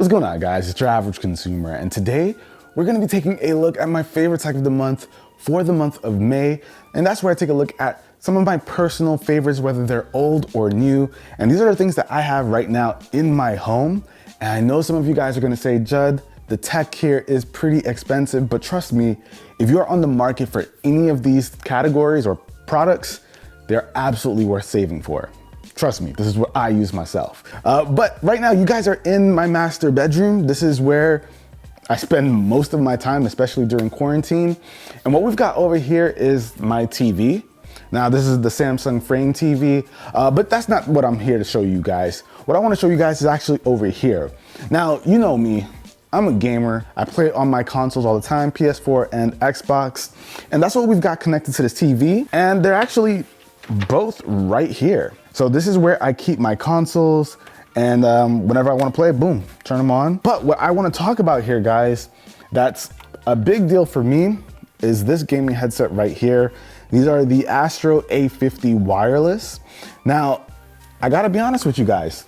What's going on, guys? It's your average consumer, and today we're gonna be taking a look at my favorite tech of the month for the month of May, and that's where I take a look at some of my personal favorites, whether they're old or new, and these are the things that I have right now in my home. And I know some of you guys are gonna say, Judd, the tech here is pretty expensive, but trust me, if you're on the market for any of these categories or products, they're absolutely worth saving for. Trust me, this is what I use myself. But right now, you guys are in my master bedroom. This is where I spend most of my time, especially during quarantine. And what we've got over here is my TV. Now, this is the Samsung Frame TV, but that's not what I'm here to show you guys. What I wanna show you guys is actually over here. Now, you know me, I'm a gamer. I play on my consoles all the time, PS4 and Xbox. And that's what we've got connected to this TV. And they're actually both right here. So this is where I keep my consoles, and whenever I want to play, boom, turn them on. But what I want to talk about here, guys, that's a big deal for me, is this gaming headset right here. These are the Astro A50 wireless. Now, I gotta be honest with you guys.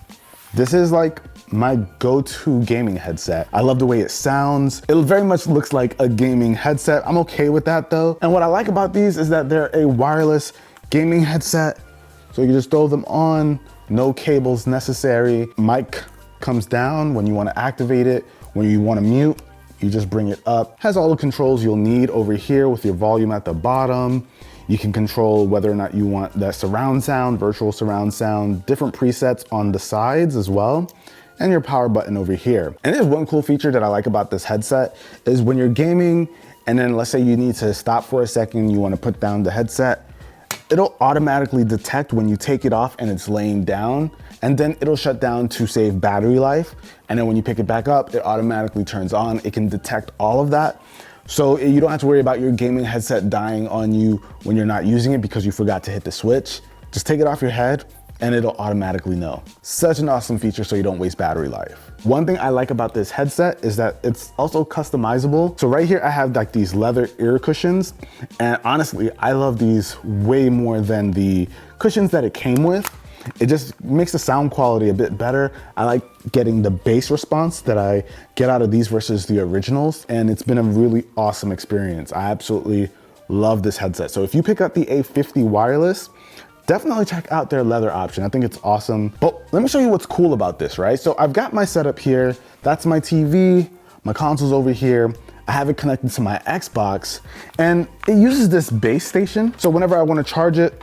This is like my go-to gaming headset. I love the way it sounds. It very much looks like a gaming headset. I'm okay with that though. And what I like about these is that they're a wireless gaming headset. So you can just throw them on, no cables necessary. Mic comes down when you want to activate it. When you want to mute, you just bring it up. Has all the controls you'll need over here with your volume at the bottom. You can control whether or not you want that surround sound, virtual surround sound, different presets on the sides as well, and your power button over here. And there's one cool feature that I like about this headset is when you're gaming, and then let's say you need to stop for a second, you want to put down the headset, it'll automatically detect when you take it off and it's laying down, and then it'll shut down to save battery life. And then when you pick it back up, it automatically turns on. It can detect all of that. So you don't have to worry about your gaming headset dying on you when you're not using it because you forgot to hit the switch. Just take it off your head and it'll automatically know. Such an awesome feature so you don't waste battery life. One thing I like about this headset is that it's also customizable. So right here I have like these leather ear cushions, and honestly, I love these way more than the cushions that it came with. It just makes the sound quality a bit better. I like getting the bass response that I get out of these versus the originals, and it's been a really awesome experience. I absolutely love this headset. So if you pick up the A50 wireless, definitely check out their leather option. I think it's awesome. But let me show you what's cool about this, right? So I've got my setup here. That's my TV, my console's over here. I have it connected to my Xbox, and it uses this base station. So whenever I want to charge it,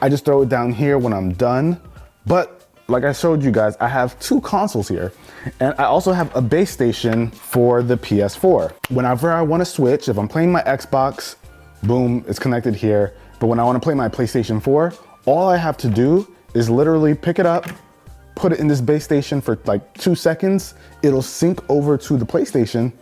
I just throw it down here when I'm done. But like I showed you guys, I have two consoles here, and I also have a base station for the PS4. Whenever I want to switch, if I'm playing my Xbox, boom, it's connected here. But when I want to play my PlayStation 4, all I have to do is literally pick it up, put it in this base station for like 2 seconds. It'll sync over to the PlayStation,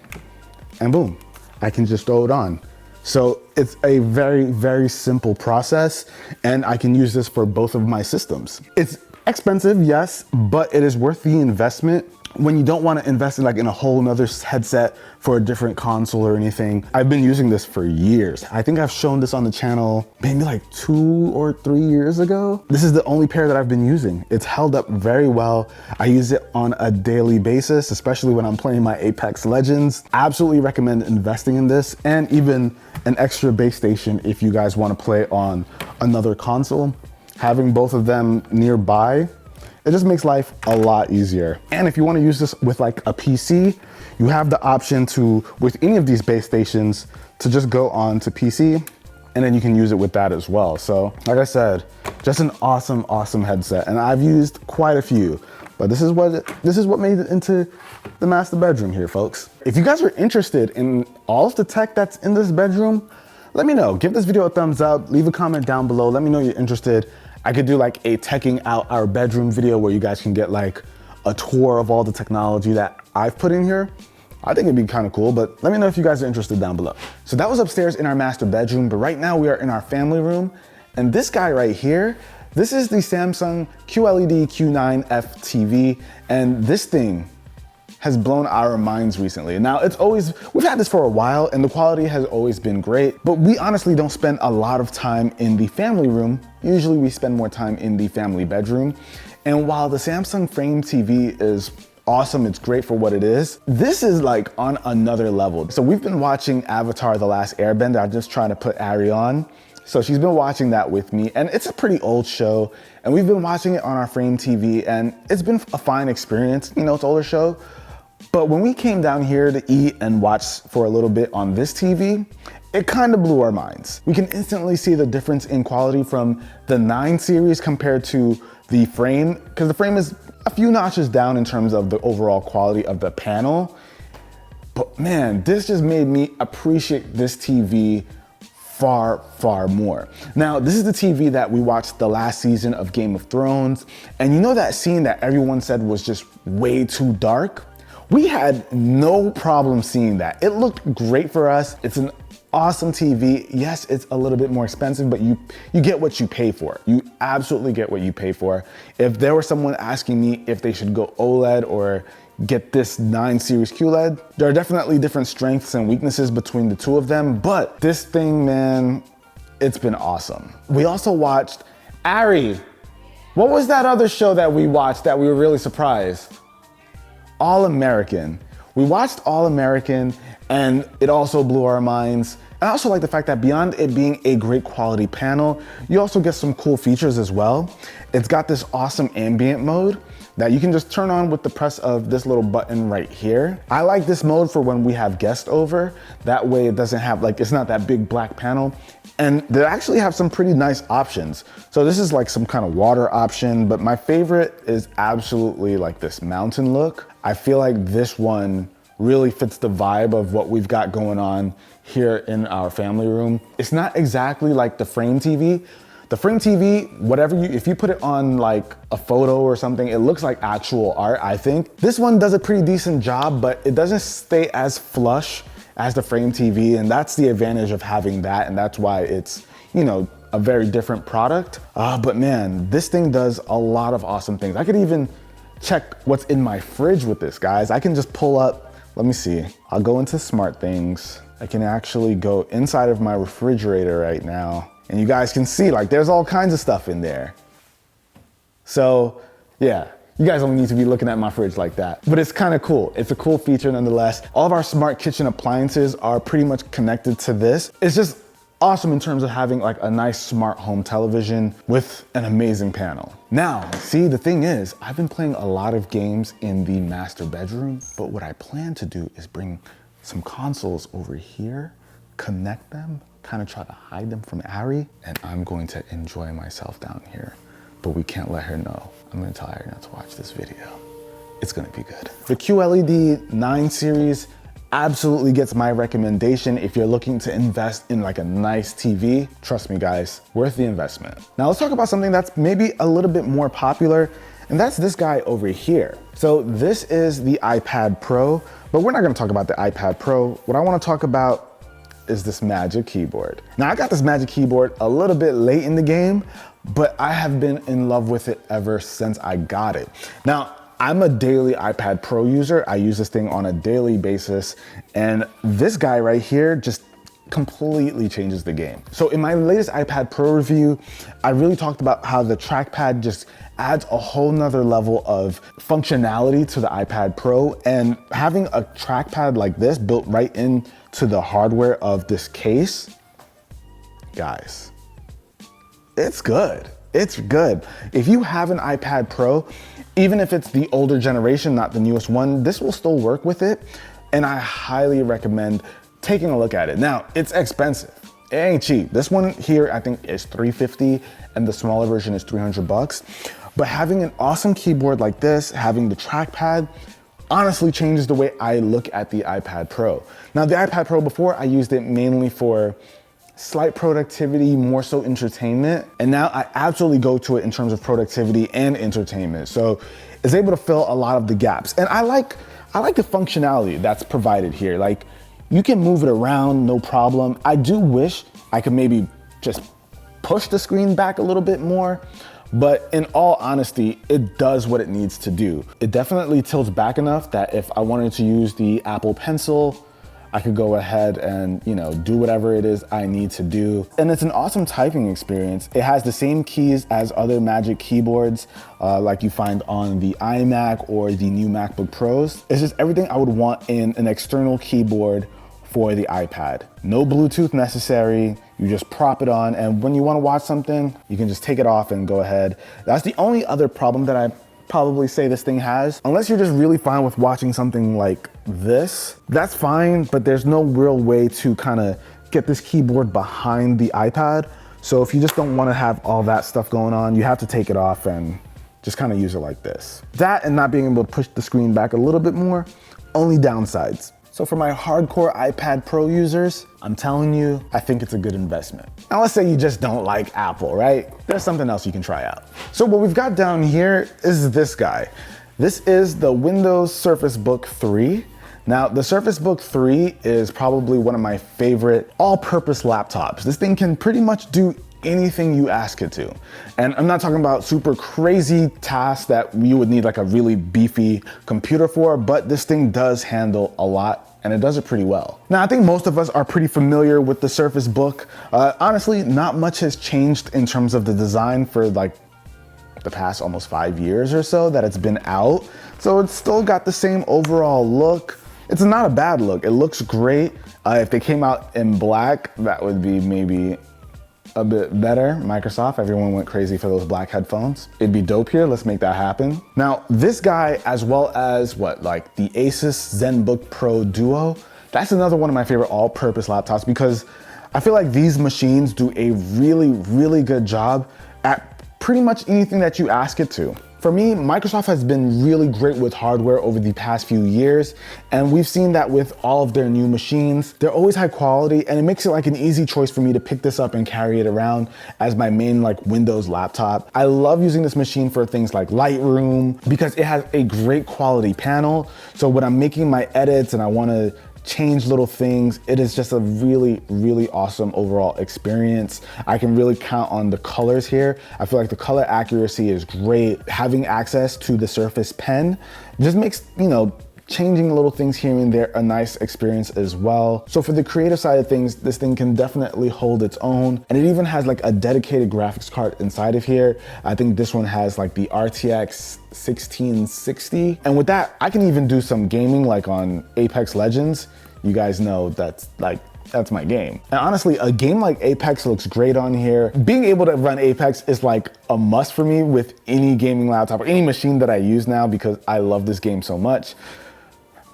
and boom, I can just throw it on. So it's a very, very simple process, and I can use this for both of my systems. It's expensive, yes, but it is worth the investment when you don't want to invest in a whole nother headset for a different console or anything. I've been using this for years. I think I've shown this on the channel maybe like 2 or 3 years ago. This is the only pair that I've been using. It's held up very well. I use it on a daily basis, especially when I'm playing my Apex Legends. Absolutely recommend investing in this, and even an extra base station if you guys want to play on another console. Having both of them nearby, it just makes life a lot easier. And if you want to use this with like a PC, you have the option to, with any of these base stations, to just go on to PC, and then you can use it with that as well. So like I said, just an awesome, awesome headset. And I've used quite a few, but this is what made it into the master bedroom here, folks. If you guys are interested in all of the tech that's in this bedroom, let me know. Give this video a thumbs up, leave a comment down below. Let me know you're interested. I could do like a teching out our bedroom video where you guys can get like a tour of all the technology that I've put in here. I think it'd be kind of cool, but let me know if you guys are interested down below. So that was upstairs in our master bedroom, but right now we are in our family room. And this guy right here, this is the Samsung QLED Q9F TV. And this thing has blown our minds recently. Now, we've had this for a while and the quality has always been great, but we honestly don't spend a lot of time in the family room. Usually we spend more time in the family bedroom. And while the Samsung Frame TV is awesome. It's great for what it is. This is like on another level. So we've been watching Avatar: The Last Airbender. I'm just trying to put Ari on. So she's been watching that with me, and it's a pretty old show, and we've been watching it on our Frame TV, and it's been a fine experience. You know, it's an older show, but when we came down here to eat and watch for a little bit on this TV, it kind of blew our minds. We can instantly see the difference in quality from the 9 series compared to the Frame, because the Frame is a few notches down in terms of the overall quality of the panel. But man, this just made me appreciate this TV far, far more. Now, this is the TV that we watched the last season of Game of Thrones, and you know that scene that everyone said was just way too dark? We had no problem seeing that. It looked great for us. It's an awesome TV. Yes, it's a little bit more expensive, but you get what you pay for. You absolutely get what you pay for. If there was someone asking me if they should go OLED or get this 9 series QLED, there are definitely different strengths and weaknesses between the two of them, but this thing, man, it's been awesome. We also watched Ari. What was that other show that we watched that we were really surprised? All American. We watched All American, and it also blew our minds. And I also like the fact that beyond it being a great quality panel, you also get some cool features as well. It's got this awesome ambient mode that you can just turn on with the press of this little button right here. I like this mode for when we have guests over. That way it doesn't have, like, it's not that big black panel. And they actually have some pretty nice options. So this is like some kind of water option, but my favorite is absolutely like this mountain look. I feel like this one really fits the vibe of what we've got going on here in our family room. It's not exactly like the Frame TV. The Frame TV, if you put it on like a photo or something, it looks like actual art, I think. This one does a pretty decent job, but it doesn't stay as flush as the Frame TV, and that's the advantage of having that, and that's why it's, you know, a very different product. But man, this thing does a lot of awesome things. I could even check what's in my fridge with this, guys. I can just pull up, let me see. I'll go into Smart Things. I can actually go inside of my refrigerator right now, and you guys can see, like, there's all kinds of stuff in there. So yeah, you guys don't need to be looking at my fridge like that, but it's kind of cool. It's a cool feature nonetheless. All of our smart kitchen appliances are pretty much connected to this. It's just awesome in terms of having like a nice smart home television with an amazing panel. Now, see, the thing is, I've been playing a lot of games in the master bedroom, but what I plan to do is bring some consoles over here, connect them, kind of try to hide them from Ari, and I'm going to enjoy myself down here. But we can't let her know. I'm gonna tell her not to watch this video. It's gonna be good. The QLED 9 series absolutely gets my recommendation if you're looking to invest in like a nice TV. Trust me, guys, worth the investment. Now let's talk about something that's maybe a little bit more popular, and that's this guy over here. So this is the iPad Pro, but we're not gonna talk about the iPad Pro. What I wanna talk about is this Magic Keyboard. Now I got this Magic Keyboard a little bit late in the game, but I have been in love with it ever since I got it. Now, I'm a daily iPad Pro user. I use this thing on a daily basis, and this guy right here just completely changes the game. So in my latest iPad Pro review, I really talked about how the trackpad just adds a whole nother level of functionality to the iPad Pro, and having a trackpad like this built right into the hardware of this case, guys, it's good. It's good. If you have an iPad Pro, even if it's the older generation, not the newest one, this will still work with it. And I highly recommend taking a look at it. Now, it's expensive. It ain't cheap. This one here, I think, is $350, and the smaller version is $300. But having an awesome keyboard like this, having the trackpad, honestly changes the way I look at the iPad Pro. Now, the iPad Pro before, I used it mainly for slight productivity, more so entertainment. And now I absolutely go to it in terms of productivity and entertainment. So it's able to fill a lot of the gaps. And I like the functionality that's provided here. Like, you can move it around, no problem. I do wish I could maybe just push the screen back a little bit more, but in all honesty, it does what it needs to do. It definitely tilts back enough that if I wanted to use the Apple Pencil, I could go ahead and, do whatever it is I need to do. And it's an awesome typing experience. It has the same keys as other Magic keyboards, like you find on the iMac or the new MacBook Pros. It's just everything I would want in an external keyboard for the iPad. No Bluetooth necessary. You just prop it on, and when you want to watch something, you can just take it off and go ahead. That's the only other problem that I probably say this thing has. Unless you're just really fine with watching something like this, that's fine, but there's no real way to kind of get this keyboard behind the iPad. So if you just don't want to have all that stuff going on, you have to take it off and just kind of use it like this. That and not being able to push the screen back a little bit more, only downsides. So for my hardcore iPad Pro users, I'm telling you, I think it's a good investment. Now let's say you just don't like Apple, right? There's something else you can try out. So what we've got down here is this guy. This is the Windows Surface Book 3. Now, the Surface Book 3 is probably one of my favorite all-purpose laptops. This thing can pretty much do anything you ask it to. And I'm not talking about super crazy tasks that you would need like a really beefy computer for, but this thing does handle a lot and it does it pretty well. Now, I think most of us are pretty familiar with the Surface Book. Honestly, not much has changed in terms of the design for like the past almost 5 years or so that it's been out. So it's still got the same overall look. It's not a bad look. It looks great. If they came out in black, that would be maybe a bit better. Microsoft, everyone went crazy for those black headphones. It'd be dope here, let's make that happen. Now, this guy, as well as the Asus ZenBook Pro Duo, that's another one of my favorite all-purpose laptops because I feel like these machines do a really, really good job at pretty much anything that you ask it to. For me, Microsoft has been really great with hardware over the past few years, and we've seen that with all of their new machines. They're always high quality, and it makes it like an easy choice for me to pick this up and carry it around as my main Windows laptop. I love using this machine for things like Lightroom because it has a great quality panel. So when I'm making my edits and I want to change little things, it is just a really, really awesome overall experience. I can really count on the colors here. I feel like the color accuracy is great. Having access to the Surface Pen just makes, changing little things here and there a nice experience as well. So for the creative side of things, this thing can definitely hold its own. And it even has a dedicated graphics card inside of here. I think this one has the RTX 1660. And with that, I can even do some gaming on Apex Legends. You guys know that's my game. And honestly, a game like Apex looks great on here. Being able to run Apex is a must for me with any gaming laptop or any machine that I use now because I love this game so much.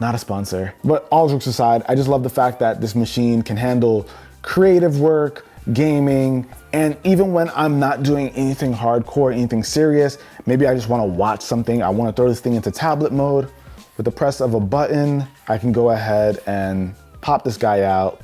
Not a sponsor, but all jokes aside, I just love the fact that this machine can handle creative work, gaming, and even when I'm not doing anything hardcore, anything serious, maybe I just want to watch something, I want to throw this thing into tablet mode. With the press of a button, I can go ahead and pop this guy out,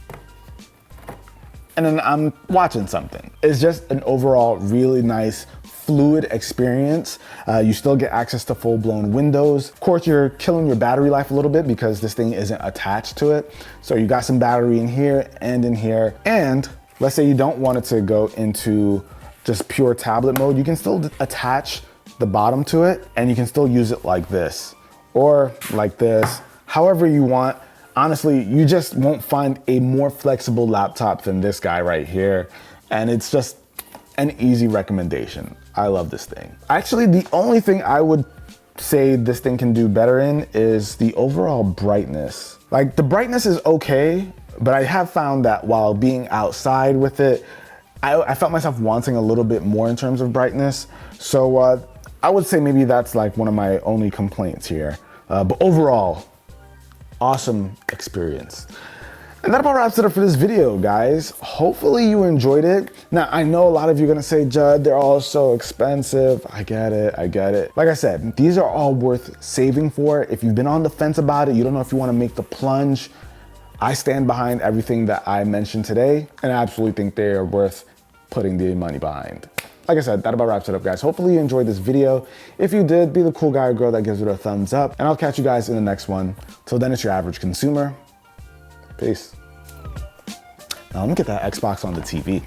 and then I'm watching something. It's just an overall really nice, fluid experience. You still get access to full-blown Windows. Of course, you're killing your battery life a little bit because this thing isn't attached to it. So you got some battery in here and in here. And let's say you don't want it to go into just pure tablet mode, you can still attach the bottom to it and you can still use it like this or like this, however you want. Honestly, you just won't find a more flexible laptop than this guy right here. And it's just an easy recommendation. I love this thing. Actually, the only thing I would say this thing can do better in is the overall brightness. The brightness is okay, but I have found that while being outside with it, I felt myself wanting a little bit more in terms of brightness. So I would say maybe that's one of my only complaints here. But overall, awesome experience. And that about wraps it up for this video, guys. Hopefully you enjoyed it. Now, I know a lot of you are gonna say, Judd, they're all so expensive. I get it, I get it. Like I said, these are all worth saving for. If you've been on the fence about it, you don't know if you wanna make the plunge, I stand behind everything that I mentioned today, and I absolutely think they are worth putting the money behind. Like I said, that about wraps it up, guys. Hopefully you enjoyed this video. If you did, be the cool guy or girl that gives it a thumbs up, and I'll catch you guys in the next one. Till then, it's your average consumer. Peace. Now let me get that Xbox on the TV.